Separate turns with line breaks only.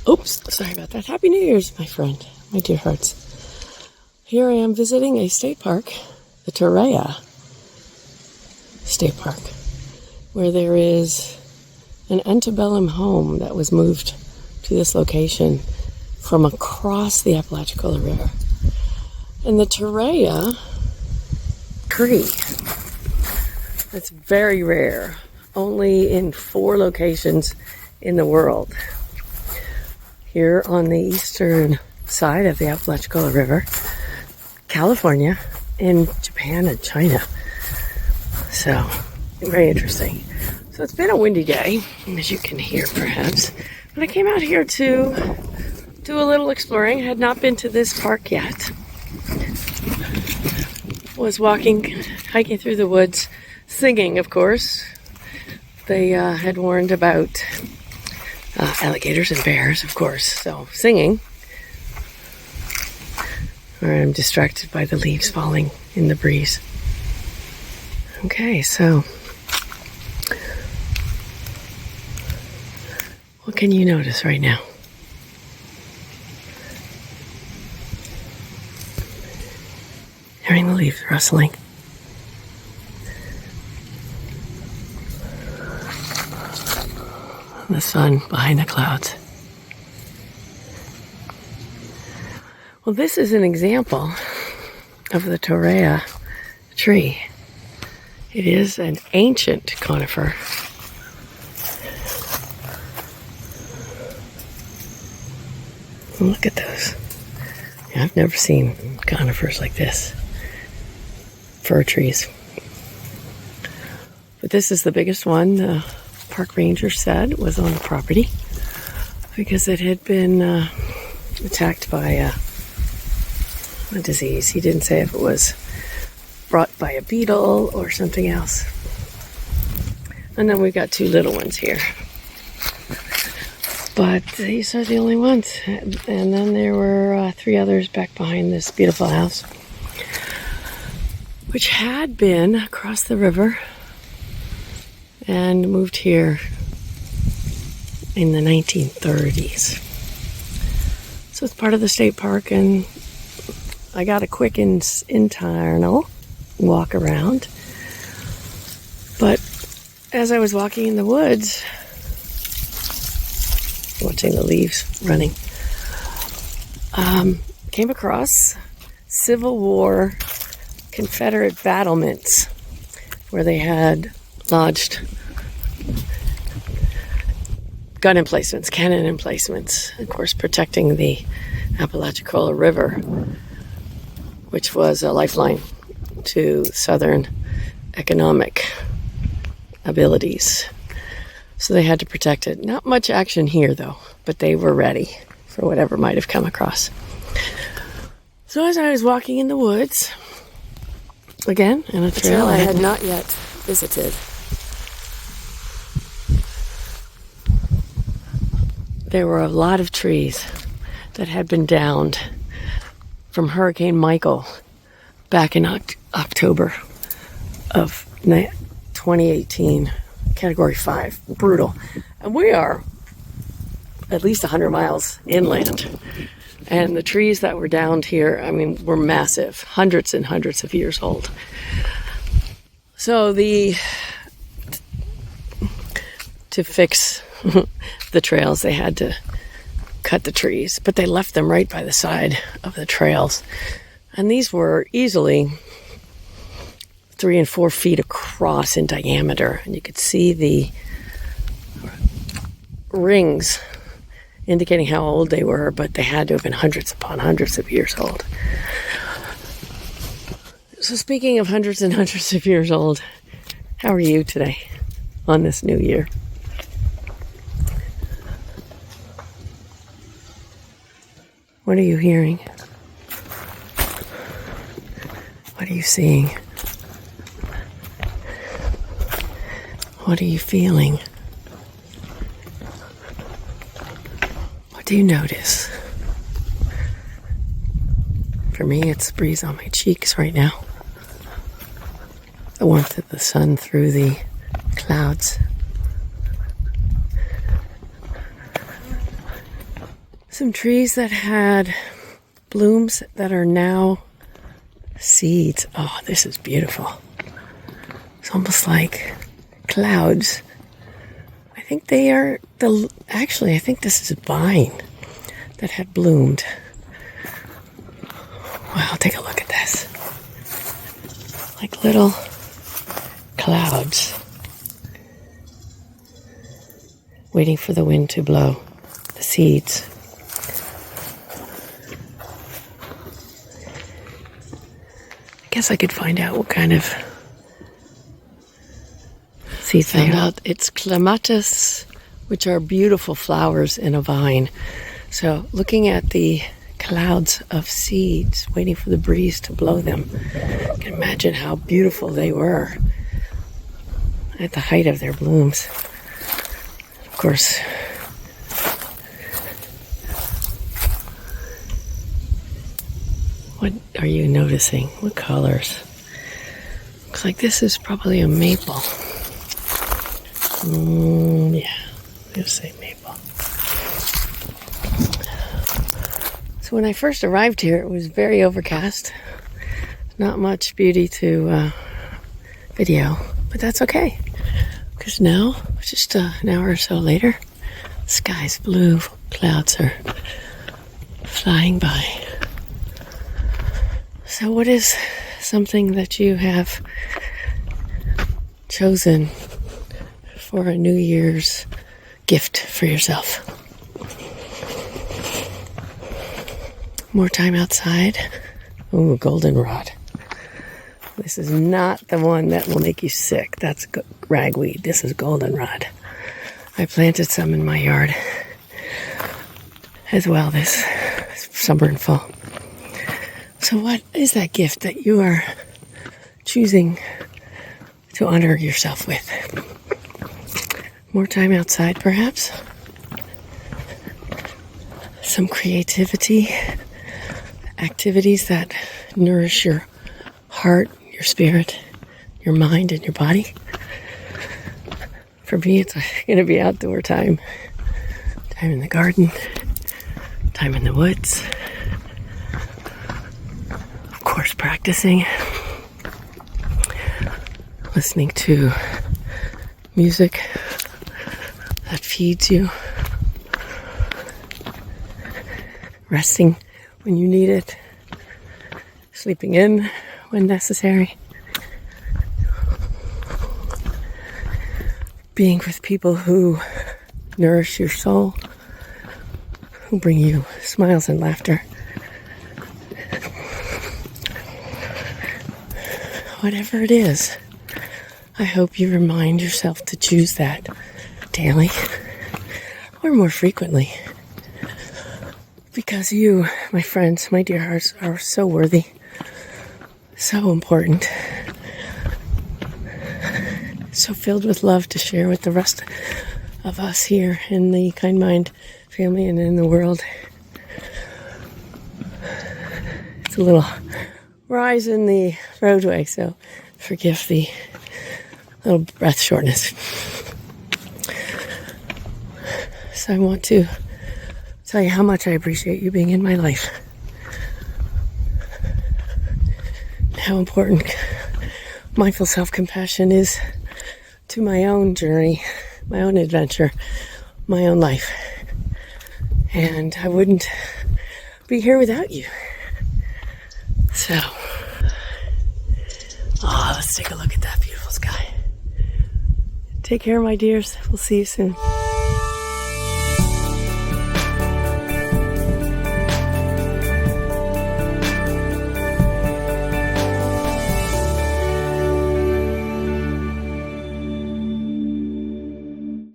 Oops, sorry about that. Happy New Year's, my friend, my dear hearts. Here I am visiting a state park, the Torreya State Park, where there is an antebellum home that was moved to this location from across the Apalachicola River. And the Torreya tree, that's very rare, only in 4 locations in the world. Here on the eastern side of the Apalachicola River, California, and Japan and China. So, very interesting. So it's been a windy day, as you can hear perhaps. But I came out here to do a little exploring. I had not been to this park yet. Was hiking through the woods, singing, of course. They had warned about alligators and bears, of course, so singing. Or I'm distracted by the leaves falling in the breeze. Okay, so what can you notice right now? Hearing the leaves rustling. The sun behind the clouds. Well, this is an example of the Torreya tree. It is an ancient conifer. Look at those. Yeah, I've never seen conifers like this. Fir trees. But this is the biggest one. The park ranger said was on the property because it had been attacked by a disease. He didn't say if it was brought by a beetle or something else. And then we've got 2 little ones here. But these are the only ones. And then there were 3 others back behind this beautiful house, which had been across the river and moved here in the 1930s. So it's part of the state park, and I got a quick internal walk around. But as I was walking in the woods, watching the leaves running, came across Civil War Confederate battlements where they had lodged gun emplacements, cannon emplacements, of course protecting the Apalachicola River, which was a lifeline to southern economic abilities. So they had to protect it. Not much action here though, but they were ready for whatever might have come across. So as I was walking in the woods, again, in a trail I had not yet visited, there were a lot of trees that had been downed from Hurricane Michael back in October of 2018, Category 5, brutal. And we are at least 100 miles inland. And the trees that were downed here, I mean, were massive, hundreds and hundreds of years old. So to fix the trails, they had to cut the trees, but they left them right by the side of the trails. And these were easily 3 and 4 feet across in diameter. And you could see the rings indicating how old they were, but they had to have been hundreds upon hundreds of years old. So speaking of hundreds and hundreds of years old, how are you today on this new year? What are you hearing? What are you seeing? What are you feeling? What do you notice? For me, it's the breeze on my cheeks right now. The warmth of the sun through the clouds. some trees that had blooms that are now seeds. Oh, this is beautiful. It's almost like clouds. I think they are actually, I think this is a vine that had bloomed. Wow, take a look at this. Like little clouds waiting for the wind to blow the seeds. I guess I could find out what kind of seeds they are. It's clematis, which are beautiful flowers in a vine. So looking at the clouds of seeds waiting for the breeze to blow them, you can imagine how beautiful they were at the height of their blooms. Of course, what are you noticing? What colors? Looks like this is probably a maple. Yeah, I'll say maple. So when I first arrived here, it was very overcast. Not much beauty to video, but that's okay. Because now, just an hour or so later, the sky's blue, clouds are flying by. So what is something that you have chosen for a New Year's gift for yourself? More time outside. Ooh, goldenrod. This is not the one that will make you sick. That's ragweed. This is goldenrod. I planted some in my yard as well this summer and fall. So what is that gift that you are choosing to honor yourself with? More time outside, perhaps? Some creativity, activities that nourish your heart, your spirit, your mind, and your body. For me, it's going to be outdoor time. Time in the garden, time in the woods. Of course, practicing. Listening to music that feeds you. Resting when you need it. Sleeping in when necessary. Being with people who nourish your soul, who bring you smiles and laughter. Whatever it is, I hope you remind yourself to choose that daily or more frequently. Because you, my friends, my dear hearts, are so worthy, so important, so filled with love to share with the rest of us here in the Kind Mind family and in the world. It's a little rise in the roadway, so forgive the little breath shortness. So I want to tell you how much I appreciate you being in my life. How important mindful self-compassion is to my own journey, my own adventure, my own life. And I wouldn't be here without you. So, let's take a look at that beautiful sky. Take care, my dears. We'll see you soon.